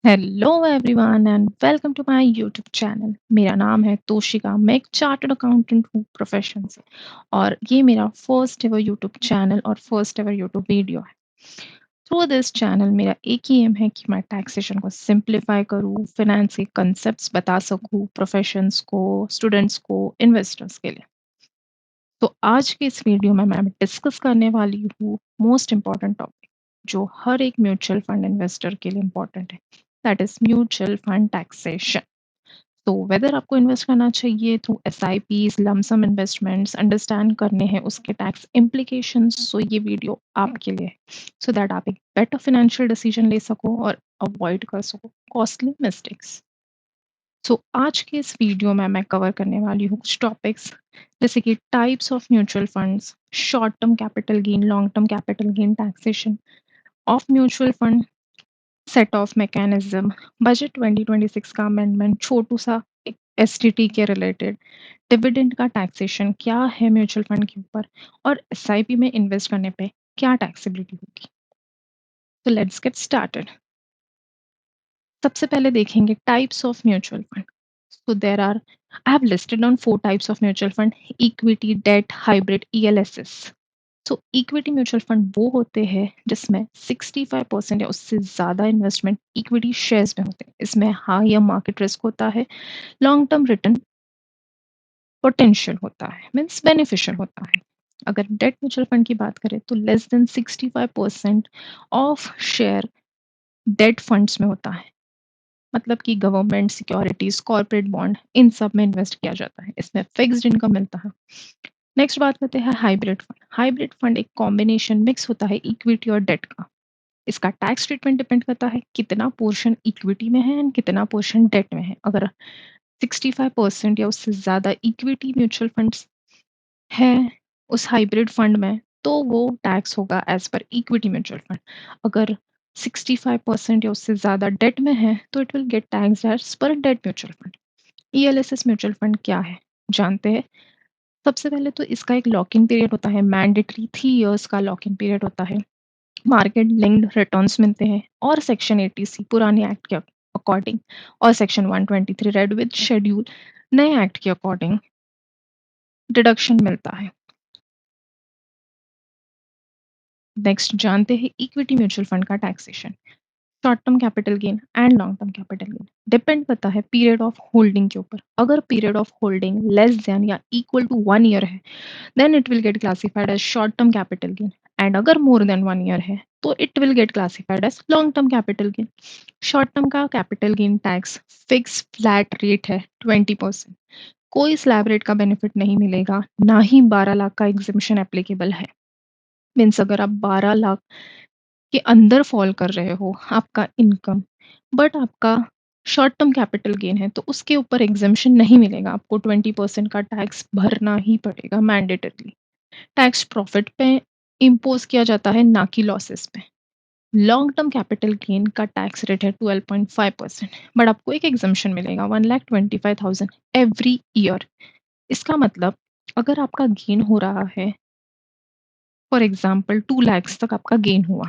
Hello everyone and welcome to my YouTube channel. मेरा नाम है तोशिका। मैं एक चार्टर्ड अकाउंटेंट हूँ प्रोफेशन से, और ये मेरा फर्स्ट एवर यूट्यूब चैनल और फर्स्ट एवर यूट्यूब वीडियो है। थ्रू दिस चैनल मेरा एक ही एम है कि मैं टैक्सेशन को सिंप्लीफाई करूँ, फिनेंस के कंसेप्ट्स बता सकूँ प्रोफेशंस को, स्टूडेंट्स को, इन्वेस्टर्स के लिए। तो आज के इस वीडियो में मैं डिस्कस करने वाली हूँ मोस्ट इम्पॉर्टेंट टॉपिक जो हर एक म्यूचुअल फंड इन्वेस्टर के लिए इम्पॉर्टेंट है, that is mutual fund taxation. तो वेदर आपको इन्वेस्ट करना चाहिए through S I Ps, lump sum investments, understand करने हैं उसके टैक्स इम्प्लीकेशंस, सो ये वीडियो आपके लिए सो दैट आप एक बेटर फाइनेंशियल डिसीजन ले सको और अवॉइड कर सको कॉस्टली मिस्टेक्स। सो आज के इस वीडियो में मैं कवर करने वाली हूँ कुछ टॉपिक्स, जैसे कि types of mutual funds, short term capital gain, long term capital gain taxation of mutual fund, set of mechanism, budget 2026 का अमेंडमेंट, छोटू सा एक एसटीटी के रिलेटेड, डिविडेंड का टैक्सेशन क्या है म्यूचुअल फंड के ऊपर, और एसआईपी में इन्वेस्ट करने पे क्या टैक्सेबिलिटी होगी। तो लेट्स गेट स्टार्टेड। सबसे पहले देखेंगे types of mutual fund. So there are, I have listed on four types of mutual fund: equity, debt, hybrid, ELSS. So equity mutual fund वो होते हैं जिसमें 65% या उससे ज़्यादा इन्वेस्टमेंट इक्विटी शेयर्स में होते हैं। इसमें हाई मार्केट रिस्क होता है, लॉन्ग टर्म रिटर्न पोटेंशियल होता है, मीन्स बेनिफिशियल होता है। अगर डेट म्यूचुअल फंड की बात करें तो less than 65% of share date funds में होता है, मतलब कि गवर्नमेंट सिक्योरिटीज, कॉर्पोरेट बॉन्ड, इन सब में इन्वेस्ट किया जाता है। इसमें फिक्स्ड इनकम मिलता है। नेक्स्ट बात करते हैं हाइब्रिड फंड। हाइब्रिड फंड एक कॉम्बिनेशन मिक्स होता है इक्विटी और डेट का। इसका टैक्स ट्रीटमेंट डिपेंड करता है कितना पोर्शन इक्विटी में है एंड कितना पोर्शन डेट में है। अगर 65% या उससे ज़्यादा इक्विटी म्यूचुअल फंड्स है उस हाइब्रिड फंड में, तो वो टैक्स होगा as per equity mutual fund. अगर 65% या उससे ज़्यादा डेट में है तो it will get tax as per debt mutual fund. ELSS mutual fund क्या है जानते हैं। सबसे पहले तो इसका एक लॉक इन पीरियड होता है, मैंडेटरी 3 इयर्स का लॉक इन पीरियड होता है। मार्केट लिंक्ड रिटर्न्स मिलते हैं, और सेक्शन 80C पुराने एक्ट के अकॉर्डिंग, और सेक्शन 123 रेड विद शेड्यूल नए एक्ट के अकॉर्डिंग डिडक्शन मिलता है। नेक्स्ट जानते हैं इक्विटी म्यूचुअल फंड का taxation. Short term capital gain and long term capital gain depend करता है पीरियड ऑफ होल्डिंग के ऊपर। अगर period of holding less than या इक्वल टू 1 ईयर है then it will get classified as short term capital gain, and अगर more than 1 year है तो it will get classified as long term capital gain. Short term का capital gain tax fix flat rate है 20%। कोई slab rate का benefit नहीं मिलेगा, ना ही 12 लाख का एग्जिबिशन एप्लीकेबल है। मीन्स अगर आप 12 लाख के अंदर फॉल कर रहे हो आपका इनकम, बट आपका शॉर्ट टर्म कैपिटल गेन है, तो उसके ऊपर एग्जेम्पशन नहीं मिलेगा, आपको 20% का टैक्स भरना ही पड़ेगा मैंडेटरली। टैक्स प्रॉफिट पे इम्पोज किया जाता है, ना कि लॉसेस पे। लॉन्ग टर्म कैपिटल गेन का टैक्स रेट है 12.5%, बट आपको एक एग्जेम्पशन मिलेगा 1,25,000 एवरी ईयर। इसका मतलब अगर आपका गेन हो रहा है, फॉर एग्जाम्पल 2 lakhs तक आपका गेन हुआ,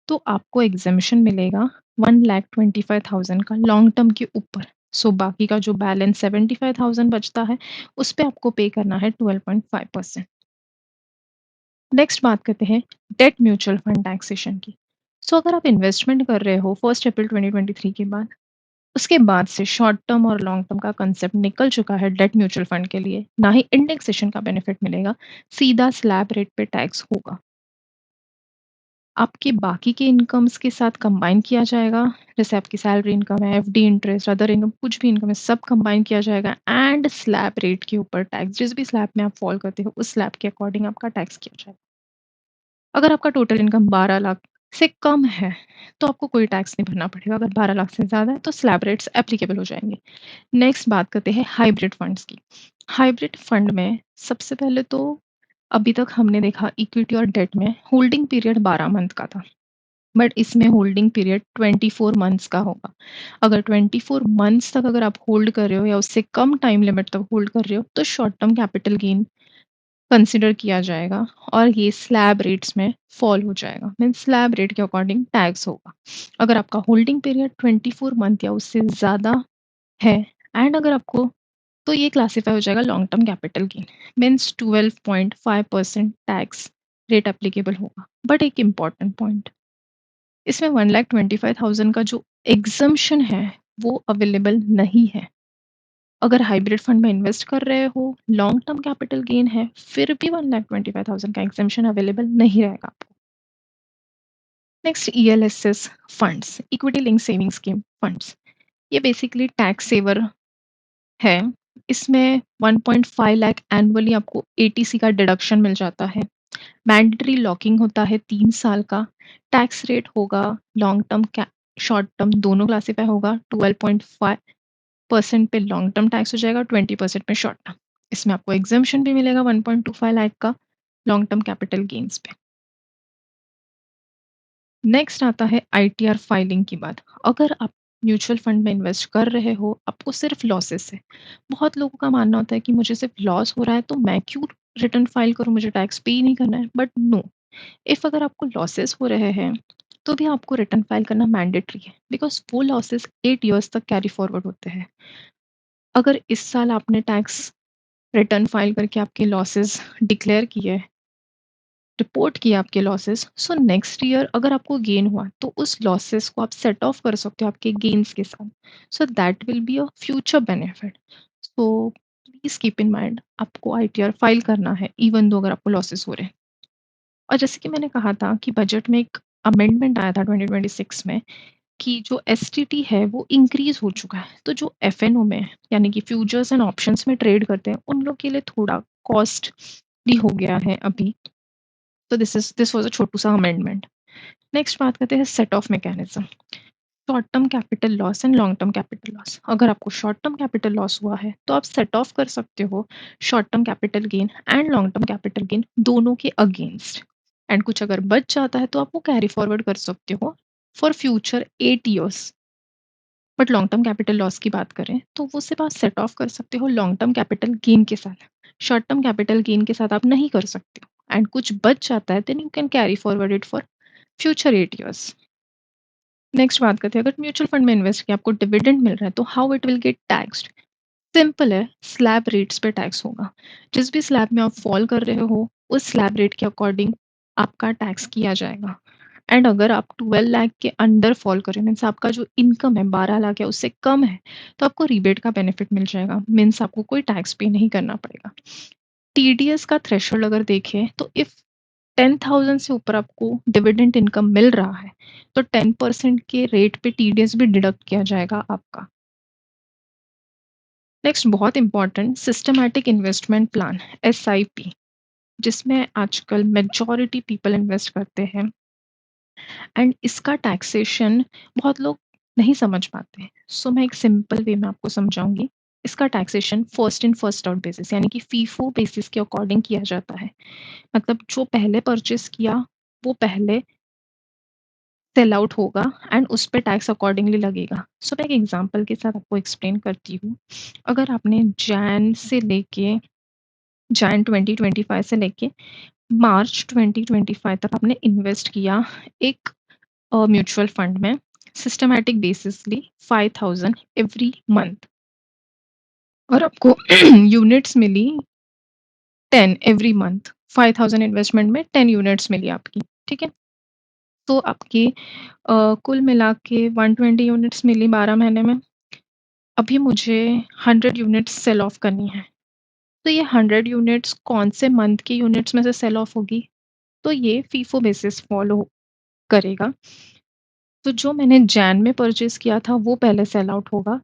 तो आपको एग्जेम्पशन मिलेगा 1,25,000 का लॉन्ग टर्म के ऊपर। सो बाकी का जो बैलेंस 75,000 बचता है उस पे आपको पे करना है 12.5%। नेक्स्ट बात करते हैं डेट म्यूचुअल फंड टैक्सेशन की। सो अगर आप इन्वेस्टमेंट कर रहे हो 1 अप्रैल 2023 के बाद, उसके बाद से शॉर्ट टर्म और लॉन्ग टर्म का कंसेप्ट निकल चुका है डेट म्यूचुअल फंड के लिए, ना ही इंडेक्सेशन का बेनिफिट मिलेगा, सीधा स्लैब रेट पे टैक्स होगा। आपके बाकी के इनकम्स के साथ कंबाइन किया जाएगा, जैसे आपकी सैलरी इनकम है, एफडी इंटरेस्ट, अदर इनकम, कुछ भी इनकम है, सब कंबाइन किया जाएगा, एंड स्लैब रेट के ऊपर टैक्स, जिस भी स्लैब में आप फॉल करते हो उस स्लैब के अकॉर्डिंग आपका टैक्स किया जाएगा। अगर आपका टोटल इनकम 12 लाख से कम है तो आपको कोई टैक्स नहीं भरना पड़ेगा। अगर 12 लाख से ज़्यादा है तो स्लैब रेट्स एप्लीकेबल हो जाएंगे। नेक्स्ट बात करते हैं हाइब्रिड फंड्स की। हाइब्रिड फंड में सबसे पहले तो अभी तक हमने देखा इक्विटी और डेट में होल्डिंग पीरियड 12 मंथ का था, बट इसमें होल्डिंग पीरियड 24 मंथ्स का होगा। अगर 24 मंथ्स तक अगर आप होल्ड कर रहे हो या उससे कम टाइम लिमिट तक होल्ड कर रहे हो तो short term capital gain consider किया जाएगा और ये स्लैब रेट्स में फॉल हो जाएगा। मीन्स स्लैब रेट के अकॉर्डिंग टैक्स होगा। अगर आपका होल्डिंग पीरियड 24 मंथ या उससे ज़्यादा है एंड अगर आपको, तो ये क्लासिफाई हो जाएगा long term capital gain. Means 12.5% tax rate applicable होगा। बट एक इम्पॉर्टेंट पॉइंट, इसमें 1,25,000 का जो एग्जम्पशन है वो अवेलेबल नहीं है। अगर हाइब्रिड फंड में इन्वेस्ट कर रहे हो, लॉन्ग टर्म कैपिटल गेन है, फिर भी 1,25,000 का एग्जम्पशन अवेलेबल नहीं रहेगा आपको। Next, ELSS funds, equity link saving scheme funds, ये बेसिकली टैक्स सेवर है। इसमें 1.5 लाख एनुअली आपको एटीसी का डिडक्शन मिल जाता है। मैंडेटरी लॉकिंग होता है 3 साल का। टैक्स रेट होगा लॉन्ग टर्म, शॉर्ट टर्म दोनों क्लासीफाई होगा। 12.5% पे लॉन्ग टर्म टैक्स हो जाएगा, 20% पे शॉर्ट टर्म। इसमें आपको एग्जाम्शन भी मिलेगा 1.25 लाख का लॉन्ग टर्म कैपिटल गेन्स पे। नेक्स्ट आता है आईटीआर फाइलिंग की बात। अगर आप म्यूचुअल फंड में इन्वेस्ट कर रहे हो, आपको सिर्फ लॉसेस है। बहुत लोगों का मानना होता है कि मुझे सिर्फ लॉस हो रहा है तो मैं क्यों रिटर्न फाइल करूं, मुझे टैक्स पे ही नहीं करना है। बट नो, इफ अगर आपको लॉसेस हो रहे हैं तो भी आपको रिटर्न फाइल करना मैंडेटरी है, बिकॉज वो लॉसेस 8 ईयर्स तक कैरी फॉरवर्ड होते हैं। अगर इस साल आपने टैक्स रिटर्न फाइल करके आपके लॉसेस डिक्लेयर किए, रिपोर्ट किए आपके लॉसेस, सो नेक्स्ट ईयर अगर आपको गेन हुआ तो उस लॉसेस को आप सेट ऑफ कर सकते हो आपके गेन्स के साथ। So that will be a future benefit. So please keep in mind, आपको आईटीआर फाइल करना है इवन दो अगर आपको लॉसेस हो रहे हैं। और जैसे कि मैंने कहा था कि बजट में एक अमेंडमेंट आया था 2026 में कि जो एसटीटी है वो इंक्रीज हो चुका है। तो जो एफएनओ में, यानी कि फ्यूचर्स एंड ऑप्शंस में ट्रेड करते हैं, उन लोग के लिए थोड़ा कॉस्ट भी हो गया है अभी। तो दिस वाज अ छोटू सा अमेंडमेंट। नेक्स्ट बात करते हैं set of mechanism, short term capital loss and long term capital loss. अगर आपको शॉर्ट टर्म कैपिटल लॉस हुआ है तो आप सेट ऑफ कर सकते हो short term capital gain and long term capital gain दोनों के अगेंस्ट। एंड कुछ अगर बच जाता है तो आप वो कैरी फॉरवर्ड कर सकते हो for future 8 years. But long term capital loss की बात करें तो वो सिर्फ आप सेट ऑफ कर सकते हो लॉन्ग टर्म कैपिटल गेन के साथ। शॉर्ट टर्म कैपिटल गेन के साथ आप नहीं कर सकते हो। एंड कुछ बच जाता है then you can carry forward it for future 8 years. Next बात करते हैं, अगर म्यूचुअल फंड में इन्वेस्ट किया आपको डिविडेंड मिल रहा है तो how it will gate taxed. Simple है, स्लैब रेट्स पे टैक्स होगा। जिस भी स्लैब में आप फॉल कर रहे हो उस स्लैब रेट के अकॉर्डिंग आपका टैक्स किया जाएगा। एंड अगर आप 12 लाख के अंडर फॉल करें, मीन्स आपका जो इनकम है 12 लाख या उससे कम है, तो आपको रिबेट का बेनिफिट मिल जाएगा। मीन्स आपको कोई टैक्स पे नहीं करना पड़ेगा। टीडीएस का थ्रेशोल्ड अगर देखें तो इफ 10,000 से ऊपर आपको डिविडेंड इनकम मिल रहा है तो 10% के रेट पे टीडीएस भी डिडक्ट किया जाएगा आपका। नेक्स्ट, बहुत important, systematic investment plan, SIP, जिसमें आजकल मेजॉरिटी पीपल इन्वेस्ट करते हैं। एंड इसका टैक्सेशन बहुत लोग नहीं समझ पाते, सो मैं एक सिंपल वे में आपको समझाऊंगी। इसका taxation first in first out basis, यानी कि फीफो बेसिस के अकॉर्डिंग किया जाता है। मतलब जो पहले परचेस किया वो पहले सेल आउट होगा एंड उस पे टैक्स अकॉर्डिंगली लगेगा। सो मैं एक एग्जांपल के साथ आपको एक्सप्लेन करती हूँ। अगर आपने जैन 2025 से लेके मार्च 2025 तक आपने इन्वेस्ट किया एक म्यूचुअल फंड में सिस्टमैटिक बेसिसली 5,000 एवरी मंथ, और आपको यूनिट्स मिली 10 एवरी मंथ। 5,000 इन्वेस्टमेंट में 10 यूनिट्स मिली आपकी, ठीक है। तो आपकी कुल मिला के 120 यूनिट्स मिली 12 महीने में। अभी मुझे 100 यूनिट्स सेल ऑफ करनी है। तो ये 100 यूनिट्स कौन से मंथ की यूनिट्स में से सेल ऑफ होगी, तो ये फीफो बेसिस फॉलो करेगा। तो जो मैंने जैन में परचेस किया था वो पहले सेल आउट होगा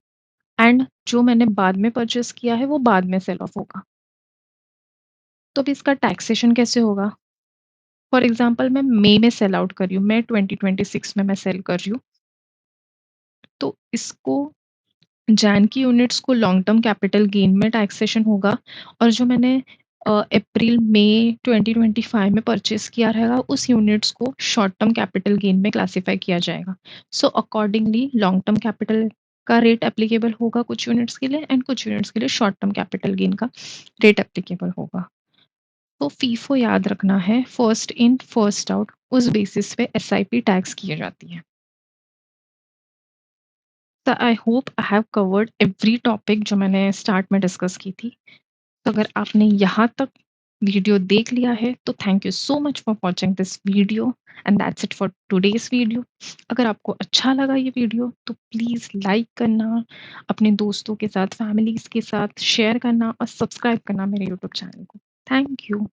एंड जो मैंने बाद में परचेस किया है वो बाद में सेल ऑफ होगा। तो अब इसका टैक्सेशन कैसे होगा। फॉर एग्जांपल मैं मई में सेल आउट कर रही हूँ, मैं 2026 में मैं सेल कर रही हूँ, तो इसको जैन की यूनिट्स को लॉन्ग टर्म कैपिटल गेन में टैक्सेशन होगा। और जो मैंने अप्रैल मई 2025 में परचेस किया रहेगा उस यूनिट्स को शॉर्ट टर्म कैपिटल गेन में क्लासिफाई किया जाएगा। So accordingly long term capital का रेट एप्लीकेबल होगा कुछ यूनिट्स के लिए एंड कुछ यूनिट्स के लिए शॉर्ट टर्म कैपिटल गेन का रेट एप्लीकेबल होगा। तो फीफो याद रखना है, फर्स्ट इन फर्स्ट आउट, उस बेसिस पे एसआईपी टैक्स की जाती है। तो I hope I have covered every topic जो मैंने स्टार्ट में डिस्कस की थी। तो अगर आपने यहाँ तक वीडियो देख लिया है तो thank you so much for watching this video, and that's it for today's video. अगर आपको अच्छा लगा ये वीडियो तो प्लीज़ लाइक करना, अपने दोस्तों के साथ, फैमिलीज़ के साथ शेयर करना और सब्सक्राइब करना मेरे यूट्यूब चैनल को। Thank you.